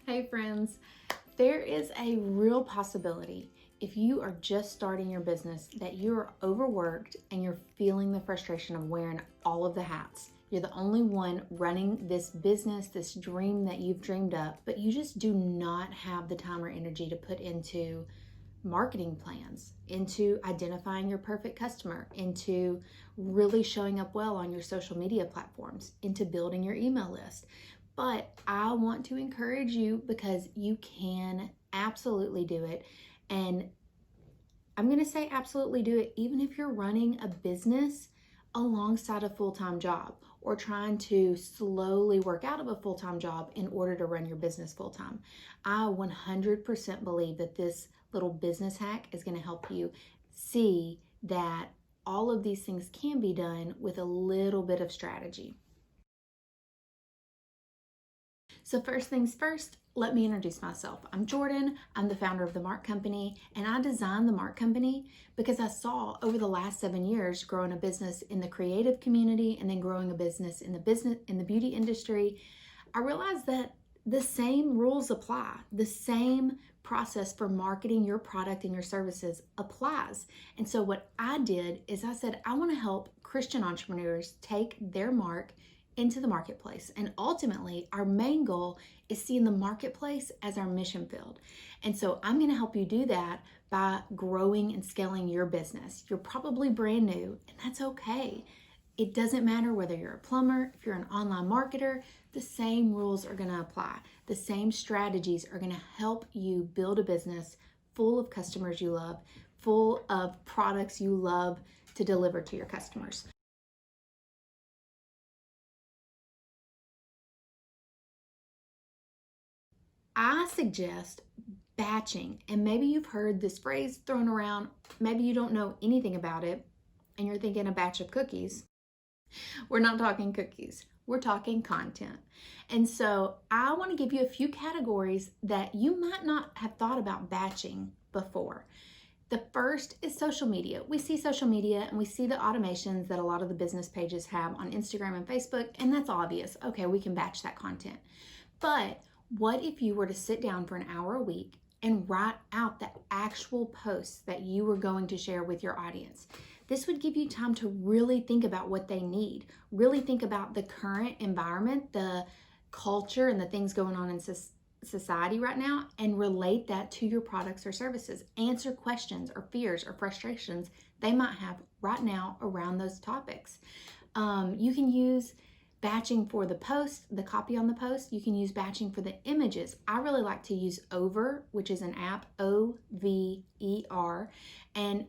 Hey friends, there is a real possibility if you are just starting your business that you're overworked and you're feeling the frustration of wearing all of the hats. You're the only one running this business, this dream that you've dreamed up, but you just do not have the time or energy to put into marketing plans, into identifying your perfect customer, into really showing up well on your social media platforms, into building your email list. But I want to encourage you because you can absolutely do it. And I'm going to say absolutely do it even if you're running a business alongside a full-time job or trying to slowly work out of a full-time job in order to run your business full-time. I 100% believe that this little business hack is going to help you see that all of these things can be done with a little bit of strategy. So first things first, let me introduce myself. I'm Jordan, I'm the founder of The Mark Company, and I designed The Mark Company because I saw over the last 7 years growing a business in the creative community and then growing a business in the beauty industry. I realized that the same rules apply. The same process for marketing your product and your services applies. And so what I did is I said, I want to help Christian entrepreneurs take their mark into the marketplace. And ultimately, our main goal is seeing the marketplace as our mission field. And so I'm going to help you do that by growing and scaling your business. You're probably brand new, and that's okay. It doesn't matter whether you're a plumber, if you're an online marketer, the same rules are going to apply. The same strategies are going to help you build a business full of customers you love, full of products you love to deliver to your customers. I suggest batching, and maybe you've heard this phrase thrown around, maybe you don't know anything about it, and you're thinking a batch of cookies. We're not talking cookies, we're talking content. And so I want to give you a few categories that you might not have thought about batching before. The first is social media. We see social media and we see the automations that a lot of the business pages have on Instagram and Facebook, and that's obvious. Okay, we can batch that content. But what if you were to sit down for an hour a week and write out the actual posts that you were going to share with your audience? This would give you time to really think about what they need, really think about the current environment, the culture, and the things going on in society right now, and relate that to your products or services. Answer questions or fears or frustrations they might have right now around those topics. You can use batching for the post, the copy on the post. You can use batching for the images. I really like to use Over, which is an app, Over, and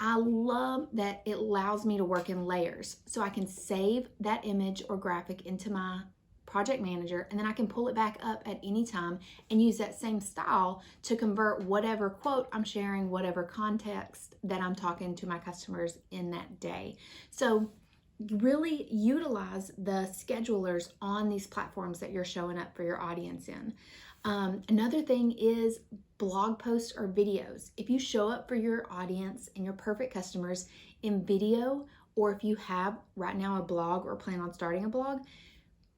I love that it allows me to work in layers. So I can save that image or graphic into my project manager, and then I can pull it back up at any time and use that same style to convert whatever quote I'm sharing, whatever context that I'm talking to my customers in that day. So really utilize the schedulers on these platforms that you're showing up for your audience in. Another thing is blog posts or videos. If you show up for your audience and your perfect customers in video, or if you have right now a blog or plan on starting a blog,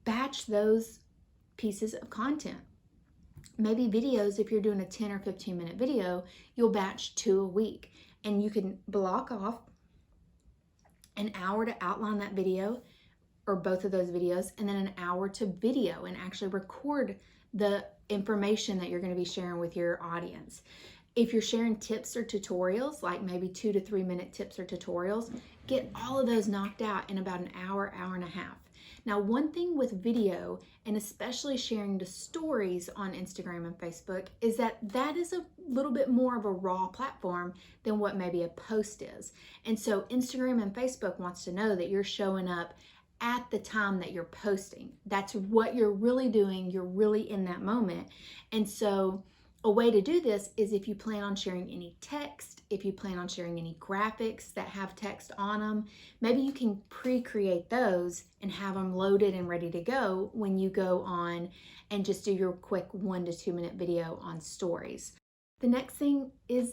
batch those pieces of content. Maybe videos, if you're doing a 10 or 15 minute video, you'll batch 2 a week, and you can block off an hour to outline that video or both of those videos, and then an hour to video and actually record the information that you're going to be sharing with your audience. If you're sharing tips or tutorials, like maybe 2 to 3 minute tips or tutorials, get all of those knocked out in about an hour, hour and a half. Now, one thing with video, and especially sharing the stories on Instagram and Facebook, is that that is a little bit more of a raw platform than what maybe a post is. And so Instagram and Facebook wants to know that you're showing up at the time that you're posting. That's what you're really doing. You're really in that moment. And so a way to do this is if you plan on sharing any text, if you plan on sharing any graphics that have text on them, maybe you can pre-create those and have them loaded and ready to go when you go on and just do your quick 1 to 2 minute video on stories. The next thing is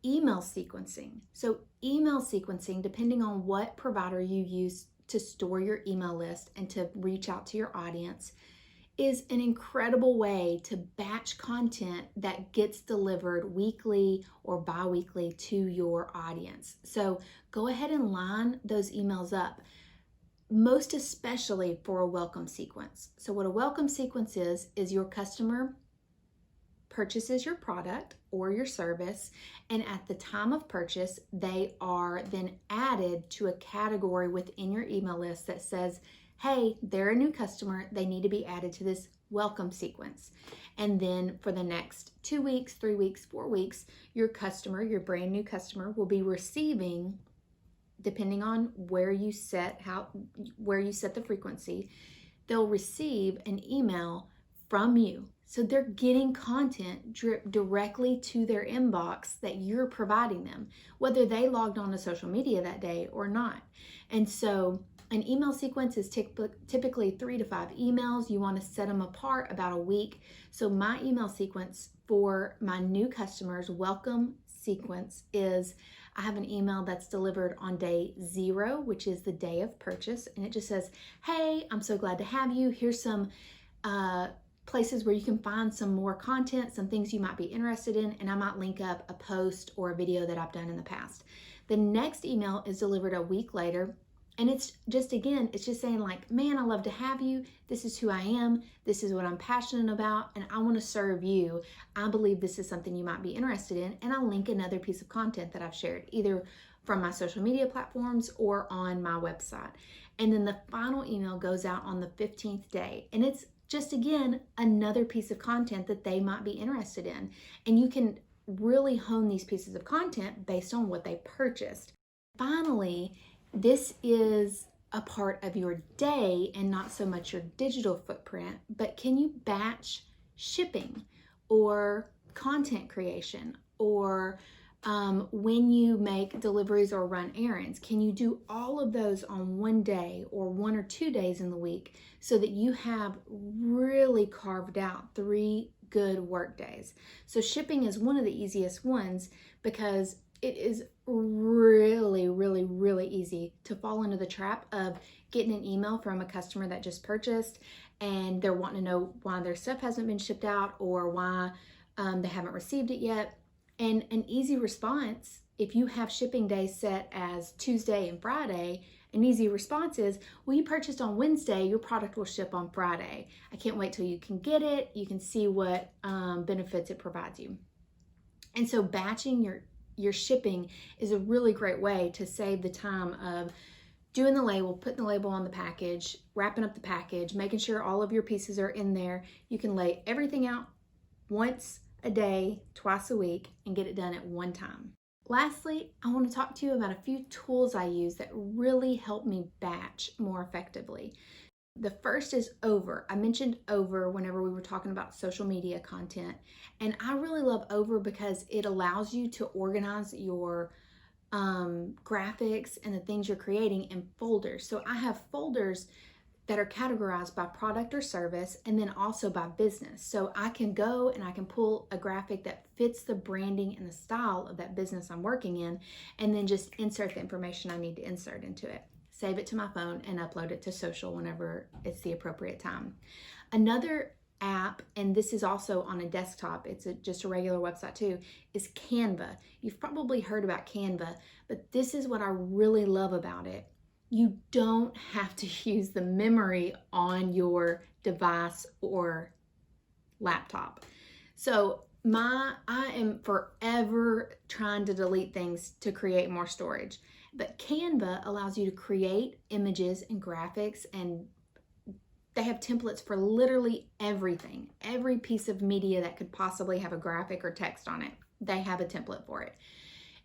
email sequencing. So email sequencing, depending on what provider you use to store your email list and to reach out to your audience, is an incredible way to batch content that gets delivered weekly or bi-weekly to your audience. So go ahead and line those emails up, most especially for a welcome sequence. So what a welcome sequence is your customer purchases your product or your service, and at the time of purchase, they are then added to a category within your email list that says, hey, they're a new customer, they need to be added to this welcome sequence. And then for the next 2 weeks, 3 weeks, 4 weeks, your customer, your brand new customer, will be receiving, depending on where you set the frequency, they'll receive an email from you. So they're getting content drip directly to their inbox that you're providing them, whether they logged on to social media that day or not. And so an email sequence is typically 3 to 5 emails. You want to set them apart about a week. So my email sequence for my new customers, welcome sequence, is I have an email that's delivered on day 0, which is the day of purchase. And it just says, hey, I'm so glad to have you. Here's some places where you can find some more content, some things you might be interested in, and I might link up a post or a video that I've done in the past. The next email is delivered a week later, and it's just saying like, man, I love to have you. This is who I am. This is what I'm passionate about, and I want to serve you. I believe this is something you might be interested in, and I'll link another piece of content that I've shared, either from my social media platforms or on my website. And then the final email goes out on the 15th day, and it's just, again, another piece of content that they might be interested in. And you can really hone these pieces of content based on what they purchased. Finally, this is a part of your day and not so much your digital footprint, but can you batch shipping or content creation, or when you make deliveries or run errands? Can you do all of those on one day or 1 or 2 days in the week so that you have really carved out 3 good work days? So shipping is one of the easiest ones because it is really, really, really easy to fall into the trap of getting an email from a customer that just purchased and they're wanting to know why their stuff hasn't been shipped out or why they haven't received it yet. And an easy response, if you have shipping days set as Tuesday and Friday, an easy response is, well, you purchased on Wednesday, your product will ship on Friday. I can't wait till you can get it. You can see what benefits it provides you. And so batching your shipping is a really great way to save the time of doing the label, putting the label on the package, wrapping up the package, making sure all of your pieces are in there. You can lay everything out once a day, twice a week, and get it done at one time. Lastly, I want to talk to you about a few tools I use that really help me batch more effectively. The first is Over. I mentioned Over whenever we were talking about social media content, and I really love Over because it allows you to organize your graphics and the things you're creating in folders. So I have folders that are categorized by product or service and then also by business. So I can go and I can pull a graphic that fits the branding and the style of that business I'm working in, and then just insert the information I need to insert into it. Save it to my phone and upload it to social whenever it's the appropriate time. Another app, and this is also on a desktop, it's just a regular website too, is Canva. You've probably heard about Canva, but this is what I really love about it. You don't have to use the memory on your device or laptop. So I am forever trying to delete things to create more storage. But Canva allows you to create images and graphics, and they have templates for literally everything. Every piece of media that could possibly have a graphic or text on it, they have a template for it.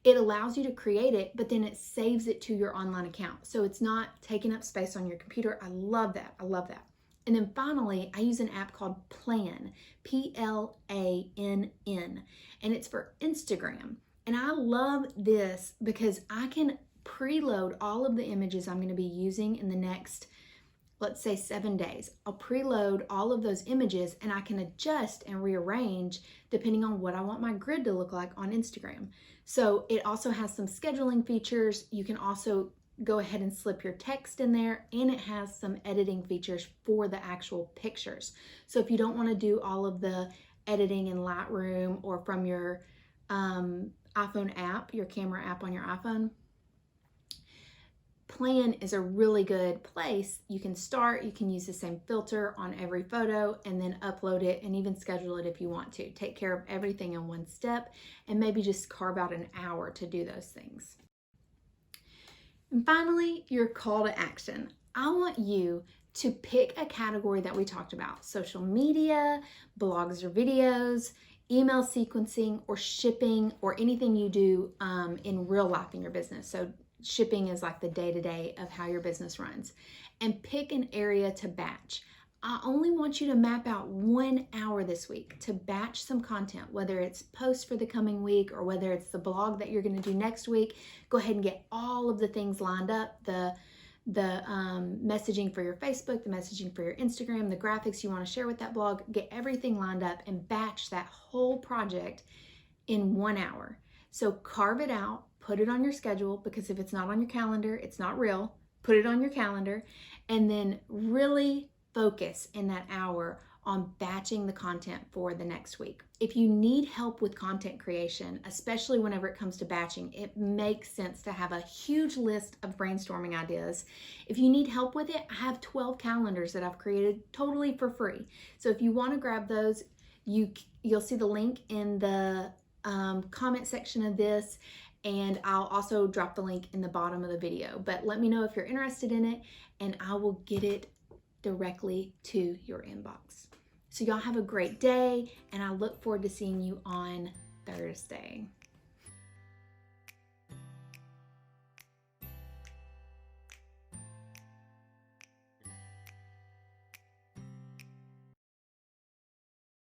It allows you to create it, but then it saves it to your online account. So it's not taking up space on your computer. I love that. I love that. And then finally, I use an app called Plann, Plann, and it's for Instagram. And I love this because I can preload all of the images I'm going to be using in the next, let's say, 7 days. I'll preload all of those images and I can adjust and rearrange depending on what I want my grid to look like on Instagram. So it also has some scheduling features. You can also go ahead and slip your text in there, and it has some editing features for the actual pictures. So if you don't want to do all of the editing in Lightroom or from your iPhone app, your camera app on your iPhone, Plan is a really good place. You can start, you can use the same filter on every photo and then upload it and even schedule it if you want to. Take care of everything in one step and maybe just carve out an hour to do those things. And finally, your call to action. I want you to pick a category that we talked about: social media, blogs or videos, email sequencing, or shipping, or anything you do in real life in your business. So shipping is like the day-to-day of how your business runs. And pick an area to batch. I only want you to map out 1 hour this week to batch some content, whether it's posts for the coming week or whether it's the blog that you're going to do next week. Go ahead and get all of the things lined up, the messaging for your Facebook, the messaging for your Instagram, the graphics you want to share with that blog. Get everything lined up and batch that whole project in 1 hour. So carve it out, put it on your schedule, because if it's not on your calendar, it's not real. Put it on your calendar and then really focus in that hour on batching the content for the next week. If you need help with content creation, especially whenever it comes to batching, it makes sense to have a huge list of brainstorming ideas. If you need help with it, I have 12 calendars that I've created totally for free. So if you want to grab those, you'll see the link in the comment section of this, and I'll also drop the link in the bottom of the video. But let me know if you're interested in it, and I will get it directly to your inbox. So y'all have a great day, and I look forward to seeing you on Thursday.